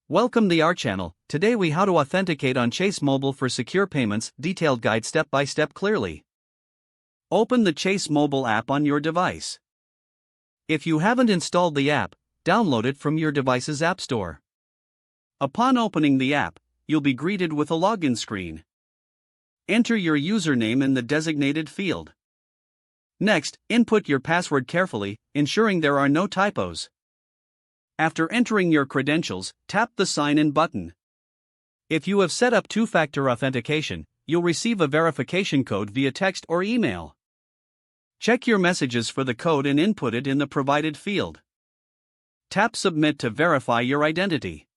Welcome to our channel. Today we how to authenticate on Chase Mobile for secure payments, detailed guide step by step clearly. Open the Chase Mobile app on your device. If you haven't installed the app, download it from your device's app store. Upon opening the app, you'll be greeted with a login screen. Enter your username in the designated field. Next, input your password carefully, ensuring there are no typos. After entering your credentials, tap the Sign In button. If you have set up two-factor authentication, you'll receive a verification code via text or email. Check your messages for the code and input it in the provided field. Tap Submit to verify your identity.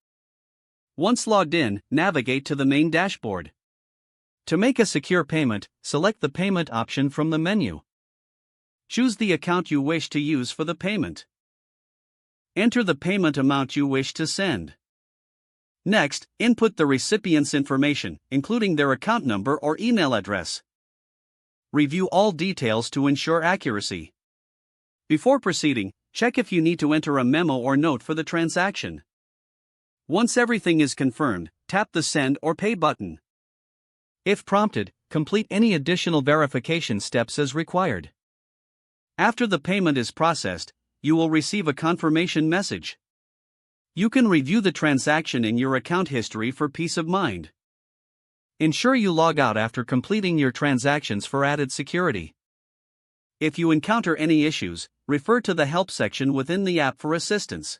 Once logged in, navigate to the main dashboard. To make a secure payment, select the payment option from the menu. Choose the account you wish to use for the payment. Enter the payment amount you wish to send. Next, input the recipient's information, including their account number or email address. Review all details to ensure accuracy. Before proceeding, check if you need to enter a memo or note for the transaction. Once everything is confirmed, tap the Send or Pay button. If prompted, complete any additional verification steps as required. After the payment is processed, you will receive a confirmation message. You can review the transaction in your account history for peace of mind. Ensure you log out after completing your transactions for added security. If you encounter any issues, refer to the help section within the app for assistance.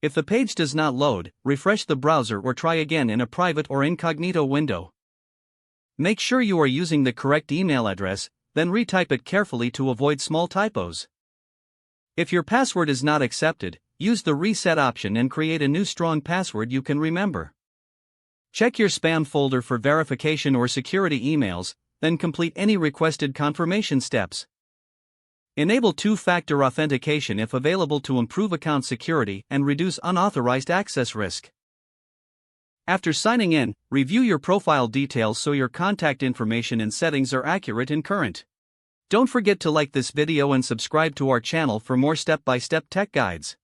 If the page does not load, refresh the browser or try again in a private or incognito window. Make sure you are using the correct email address, then retype it carefully to avoid small typos. If your password is not accepted, use the reset option and create a new strong password you can remember. Check your spam folder for verification or security emails, then complete any requested confirmation steps. Enable two-factor authentication if available to improve account security and reduce unauthorized access risk. After signing in, review your profile details so your contact information and settings are accurate and current. Don't forget to like this video and subscribe to our channel for more step-by-step tech guides.